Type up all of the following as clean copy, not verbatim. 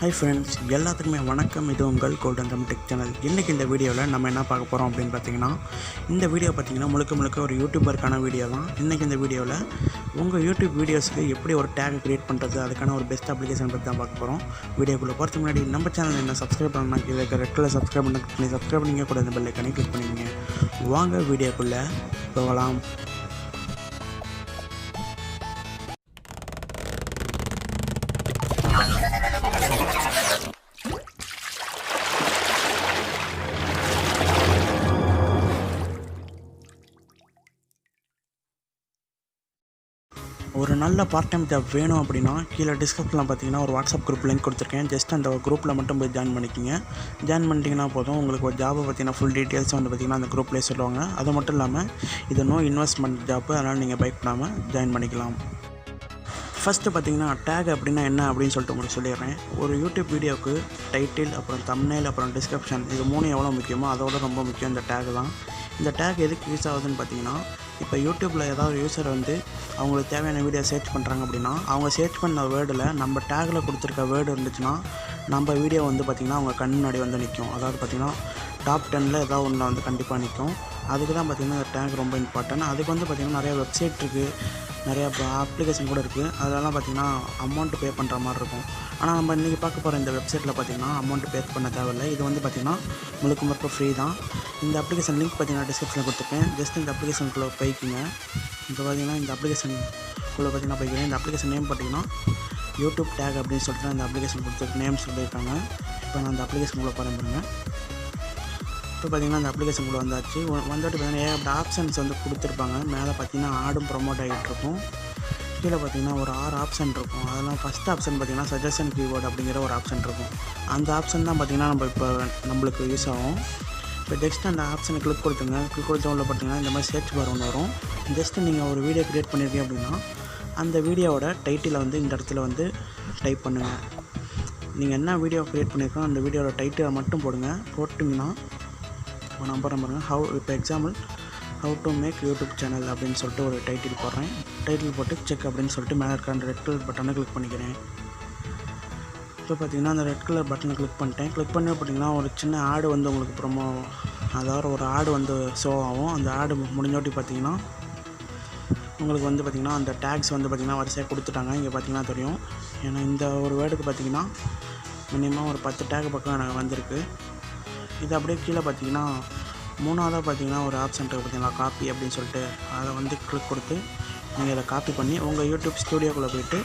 Hi friends, எல்லாத்துக்குமே வணக்கம். இது உங்கள் கோல்டன் தமிழ் டெக் சேனல். இன்றைக்கி இந்த வீடியோவில் நம்ம என்ன பார்க்க போகிறோம் அப்படின்னு பார்த்தீங்கன்னா, இந்த வீடியோ பார்த்திங்கன்னா முழுக்க ஒரு யூடியூபருக்கான வீடியோ தான். இன்றைக்கி இந்த வீடியோவில் உங்கள் யூடியூப் வீடியோஸுக்கு எப்படி ஒரு டேக் க்ரியேட் பண்ணுறது, அதுக்கான ஒரு பெஸ்ட் அப்ளிகேஷன் பற்றி தான் பார்க்க போகிறோம். வீடியோக்குள்ளே போகிறதுக்கு முன்னாடி நம்ம சேனல் என்ன சப்ஸ்கிரைப் பண்ணலாம், கீழே ரெட் கலர் சப்ஸ்கிரைப் பண்ணி சப்ஸ்கிரைப் பண்ணிங்க கூட இந்த பெல் ஐக்கானை கிளிக் பண்ணிங்க. வாங்க வீடியோக்குள்ளே போகலாம். ஒரு நல்ல பார்ட் டைம் ஜாப் வேணும் அப்படின்னா கீழே டிஸ்கிரிப்ஷனில் பார்த்தீங்கன்னா ஒரு வாட்ஸ்அப் குரூப் லிங்க் கொடுத்துருக்கேன். ஜஸ்ட் அந்த குரூப்பில் மட்டும் போய் ஜாயின் பண்ணிக்கிங்க. ஜாயின் பண்ணிட்டீங்கன்னா போதும், உங்களுக்கு ஒரு ஜாபை பார்த்தீங்கன்னா ஃபுல் டீட்டெயில்ஸ் வந்து பார்த்திங்கன்னா அந்த குரூப்லேயே சொல்லுவாங்க. அது மட்டும் இல்லாமல் இது நோ இன்வெஸ்ட்மெண்ட் ஜாப்பு, அதனால் நீங்கள் பயப்படாமல் ஜாயின் பண்ணிக்கலாம். ஃபஸ்ட்டு பார்த்தீங்கன்னா டேக் அப்படின்னா என்ன அப்படின்னு சொல்லிட்டு உங்களுக்கு சொல்லிடுறேன். ஒரு யூடியூப் வீடியோவுக்கு டைட்டில், அப்புறம் தம்ப்நெயில், அப்புறம் டிஸ்கிரிப்ஷன், இது மூணு எவ்வளோ முக்கியமோ அதோட ரொம்ப முக்கியம் இந்த டேக் தான். இந்த டேக் எதுக்கு யூஸ் ஆகுதுன்னு பார்த்தீங்கன்னா, இப்போ யூடியூப்பில் ஏதாவது யூஸர் வந்து அவங்களுக்கு தேவையான வீடியோ சர்ச் பண்ணுறாங்க அப்படின்னா, அவங்க சர்ச் பண்ண வேர்டில் நம்ம டேக்கில் கொடுத்துருக்க வேர்டு இருந்துச்சுன்னா நம்ம வீடியோ வந்து பார்த்திங்கன்னா அவங்க கண் முன்னாடி வந்து நிற்கும். அதாவது பார்த்திங்கன்னா டாப் 10ல் ஏதாவது ஒன்று வந்து கண்டிப்பாக நிற்கும். அதுக்கு தான் பார்த்திங்கன்னா இந்த டேக் ரொம்ப இம்பார்ட்டன்ட். அதுக்கு வந்து பார்த்திங்கன்னா நிறையா வெப்சைட் இருக்குது, நிறையா அப்ளிகேஷன் கூட இருக்குது. அதெல்லாம் பார்த்திங்கன்னா அமௌண்ட் பே பண்ணுற மாதிரி இருக்கும். ஆனால் நம்ம இன்றைக்கி பார்க்க போகிற இந்த வெப்சைட்டில் பார்த்திங்கன்னா அமௌண்ட் பே பண்ண தேவையில்லை. இது வந்து பார்த்திங்கன்னா முழுக்க ஃப்ரீ தான். இந்த அப்ளிகேஷன் லிங்க் பார்த்திங்கன்னா டிஸ்கிரிப்ஷனில் கொடுத்துருக்கேன். ஜஸ்ட் இந்த அப்ளிகேஷனுக்குள்ளே போய்க்குங்க. இப்போ பார்த்திங்கன்னா இந்த அப்ளிகேஷனுக்குள்ளே பார்த்திங்கன்னா போய்க்கிறேன். இந்த அப்ளிகேஷன் நேம் பார்த்திங்கன்னா யூடியூப் டேக் அப்படின்னு சொல்லிட்டு இந்த அப்ளிகேஷன் கொடுத்துருக்கு நேம் சொல்லியிருக்காங்க. இப்போ நான் அந்த அப்ளிகேஷனுக்குள்ளே பாருங்கள். இப்போ பார்த்திங்கன்னா அந்த அப்ளிகேஷனுக்குள்ளே வந்தாச்சு. வந்துட்டு பார்த்திங்கன்னா ஏகப்பட்ட ஆப்ஷன்ஸ் வந்து கொடுத்துருப்பாங்க. மேலே பார்த்திங்கன்னா ஆடும் ப்ரொமோட் ஆகிட்டுருக்கும். கீழே பார்த்திங்கன்னா ஒரு 6 ஆப்ஷன் இருக்கும். அதெல்லாம் ஃபஸ்ட் ஆப்ஷன் பார்த்திங்கன்னா சஜஷன் கீவேர்டு அப்படிங்கிற ஒரு ஆப்ஷன் இருக்கும். அந்த ஆப்ஷன் தான் பார்த்திங்கன்னா நம்மளுக்கு யூஸ் ஆகும். இப்போ ஜஸ்ட் அந்த ஆப்ஷனை கிளிக் கொடுத்துங்க. கிளிக் கொடுத்த உள்ள பார்த்திங்கன்னா இந்த மாதிரி சர்ச் பார் ஒன்று வரும். ஜஸ்ட்டு நீங்கள் ஒரு வீடியோ க்ரியேட் பண்ணியிருக்கீங்க அப்படின்னா அந்த வீடியோவோட டைட்டிலை வந்து இந்த இடத்துல வந்து டைப் பண்ணுங்கள். நீங்கள் என்ன வீடியோ க்ரியேட் பண்ணியிருக்கோம் அந்த வீடியோட டைட்டிலை மட்டும் போடுங்க. போட்டிங்கன்னா நம்பர் இப்போ example how to make YouTube channel அப்படின்னு சொல்லிட்டு ஒரு டைட்டில் போடுறேன். டைட்டில் போட்டு செக் அப்படின்னு சொல்லிட்டு மேலே இருக்க அந்த ரெட் கலர் பட்டனை கிளிக் பண்ணிக்கிறேன். இப்போ பார்த்திங்கன்னா அந்த ரெட் கலர் பட்டனை கிளிக் பண்ணிட்டேன். கிளிக் பண்ணி பார்த்திங்கன்னா ஒரு சின்ன ஆடு வந்து உங்களுக்கு அதாவது ஒரு ஆடு வந்து ஷோ ஆகும். அந்த ஆடு முடிஞ்சோட்டி பார்த்திங்கன்னா உங்களுக்கு வந்து பார்த்திங்கன்னா அந்த டேக்ஸ் வந்து பார்த்திங்கன்னா வரிசையாக கொடுத்துட்டாங்க. இங்கே பார்த்திங்கன்னா தெரியும். ஏன்னா இந்த ஒரு வேர்டுக்கு பார்த்திங்கன்னா மினிமம் ஒரு 10 டேக் பக்கம் எனக்கு வந்திருக்கு. இது அப்படியே கீழே பார்த்திங்கன்னா மூணாவதாக பார்த்திங்கன்னா ஒரு ஆப்ஷன் இருக்குது பார்த்திங்களா, காப்பி அப்படின்னு சொல்லிட்டு. அதை வந்து கிளிக் கொடுத்து நீங்கள் இதை காப்பி பண்ணி உங்கள் யூடியூப் ஸ்டூடியோக்குள்ளே போய்ட்டு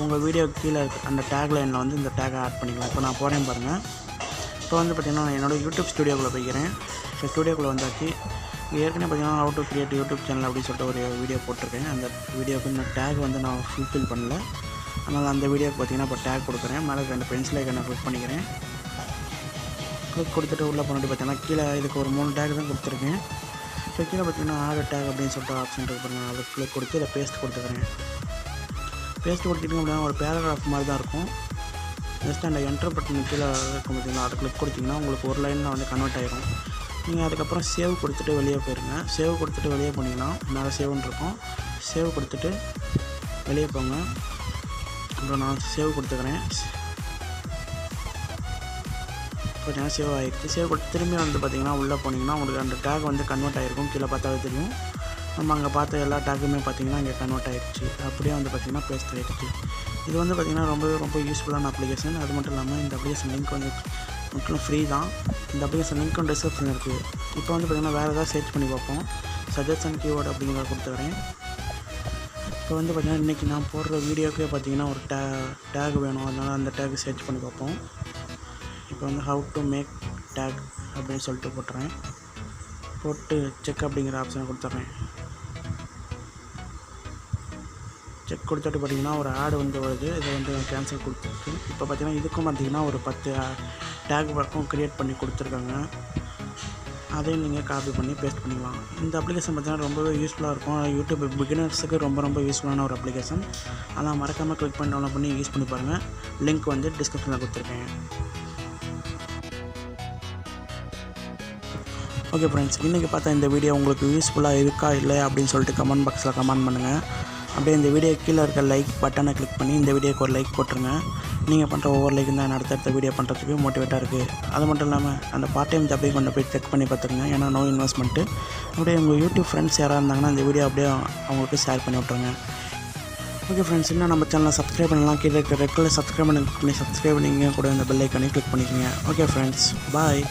உங்கள் வீடியோ கீழே அந்த டேக் லைனில் வந்து இந்த டேக்கை ஆட் பண்ணிக்கலாம். இப்போ நான் போகிறேன் பாருங்கள். இப்போ வந்து பார்த்திங்கன்னா நான் என்னோடய யூடியூப் ஸ்டூடியோக்குள்ளே போய்க்கிறேன். இப்போ ஸ்டூடியோக்குள்ளே வந்தாச்சு. ஏற்கனவே பார்த்திங்கன்னா how to create YouTube channel அப்படின்னு சொல்லிட்டு ஒரு வீடியோ போட்டிருக்கேன். அந்த வீடியோவுக்கு இந்த டேக் வந்து நான் ஃபுல்ஃபில் பண்ணல. அதனால் அந்த வீடியோக்கு பார்த்திங்கன்னா இப்போ டேக் கொடுக்குறேன். மேலே 2 பென்சில் ஐக்கனை கிளிக் பண்ணிக்கிறேன். கிளிக் கொடுத்துட்டு உள்ளே பண்ணிட்டு பார்த்தீங்கன்னா கீழே இதுக்கு ஒரு 3 டேக் தான் கொடுத்துருக்கேன். இப்போ கீழே பார்த்தீங்கன்னா ஆட் டேக் அப்படின்னு சொல்லிட்டு ஆப்ஷன் இருக்குது பாருங்கள். அதை கிளிக் கொடுத்து இதை பேஸ்ட் கொடுத்துக்கிறேன். பேஸ்ட் கொடுத்துட்டிங்க அப்படின்னா ஒரு பேராகிராஃப் மாதிரி தான் இருக்கும். ஜஸ்ட் அந்த என்டர் பட்டன் கீழே இருக்கும் பார்த்தீங்கன்னா அதை கிளிக் கொடுத்திங்கன்னா உங்களுக்கு ஒரு லைனில் வந்து கன்வெர்ட் ஆகிரும். நீங்கள் அதுக்கப்புறம் சேவ் கொடுத்துட்டு வெளியே போயிருங்க. சேவ் கொடுத்துட்டு வெளியே போனீங்கன்னா மேலே சேவ்னு இருக்கும். சேவ் கொடுத்துட்டு வெளியே போங்க. அப்புறம் நான் சேவ் கொடுத்துக்கிறேன். பார்த்தீங்கன்னா சேவ் ஆகிடுச்சு. சேவ் கொடுத்து திரும்பி வந்து பார்த்திங்கன்னா உள்ளே போனீங்கன்னா உங்களுக்கு அந்த டேக் வந்து கன்வெர்ட் ஆகிருக்கும். கீழே பார்த்தாவே தெரியும். நம்ம அங்கே பார்த்த எல்லா டேக்குமே பார்த்திங்கன்னா இங்கே கன்வெர்ட் ஆகிடுச்சு. அப்படியே வந்து பார்த்திங்கன்னா பேஸ்ட் ஆகிடுச்சு. இது வந்து பார்த்திங்கன்னா ரொம்ப யூஸ்ஃபுல்லான அப்ளிகேஷன். அது மட்டும் இல்லாமல் இந்த அப்ளிகேஷன் லிங்க் வந்து முற்றிலும் ஃப்ரீ தான். இந்த அப்ளிகேஷன் லிங்க்கும் டிஸ்கிரிப்ஷன் இருக்குது. இப்போ வந்து பார்த்திங்கன்னா வேறு ஏதாவது சர்ச் பண்ணி பார்ப்போம். சஜஷன் கீவேர்டு அப்படிங்கிறத கொடுத்துக்கிறேன். இப்போ வந்து பார்த்திங்கன்னா இன்றைக்கி நான் போடுற வீடியோக்கே பார்த்திங்கன்னா ஒரு டேக் வேணும். அதனால் அந்த டேக் சர்ச் பண்ணி பார்ப்போம். இப்போ வந்து ஹவு டு மேக் டேக் அப்படின்னு சொல்லிட்டு போட்டுறேன். போட்டு செக் அப்படிங்கிற ஆப்ஷனை கொடுத்துட்றேன். செக் கொடுத்துட்டு பார்த்திங்கன்னா ஒரு ஆடு வந்து வருது. இதை வந்து கேன்சல் கொடுத்துருக்கு. இப்போ பார்த்திங்கன்னா இதுக்கும் பார்த்திங்கன்னா ஒரு 10 டேக் பக்கம் க்ரியேட் பண்ணி கொடுத்துருக்காங்க. அதையும் நீங்கள் காப்பி பண்ணி பேஸ்ட் பண்ணிக்கலாம். இந்த அப்ளிகேஷன் பார்த்திங்கன்னா ரொம்பவே யூஸ்ஃபுல்லாக இருக்கும். யூடியூப் பிகினர்ஸுக்கு ரொம்ப யூஸ்ஃபுல்லான ஒரு அப்ளிகேஷன். அதெல்லாம் மறக்காமல் கிளிக் பண்ணி டவுன்லோட் பண்ணி யூஸ் பண்ணி பாருங்கள். லிங்க் வந்து டிஸ்கிரிப்ஷனில் கொடுத்துருக்கேன். ஓகே ஃப்ரெண்ட்ஸ், இன்றைக்கி பார்த்தா இந்த வீடியோ உங்களுக்கு யூஸ்ஃபுல்லாக இருக்கா இல்லையா அப்படின்னு சொல்லிட்டு கமெண்ட் பாக்ஸில் கமெண்ட் பண்ணுங்கள். அப்படியே இந்த வீடியோ கீழே இருக்க லைக் பட்டனை கிளிக் பண்ணி இந்த வீடியோக்கு ஒரு லைக் போட்டுருங்க. நீங்கள் பண்ணுற ஒவ்வொரு லைக்கும் தான் அடுத்தடுத்த வீடியோ பண்ணுறதுக்கு மோட்டிவேட்டாக இருக்குது. அது மட்டும் இல்லாமல் அந்த பார்ட் டைம் ஜாப்பையும் கொண்டு போய் செக் பண்ணி பார்த்துருங்க. ஏன்னா நோ இன்வெஸ்ட்மெண்ட்டு. அப்படியே உங்கள் யூடியூப் ஃப்ரெண்ட்ஸ் யாராக இருந்தாங்கன்னா இந்த வீடியோ அப்படியே அவங்களுக்கு ஷேர் பண்ணி விட்ருங்க. ஓகே ஃப்ரெண்ட்ஸ், இன்னும் நம்ம சேனலை சப்ஸ்கிரைப் பண்ணலாம். கீழே இருக்கிற ரெட் கலர் சப்ஸ்கிரைப் பண்ணி சப்ஸ்கிரைப் பண்ணிங்க கூட இந்த பெல் ஐக்கானே கிளிக் பண்ணிக்கோங்க. ஓகே ஃப்ரெண்ட்ஸ், பாய்.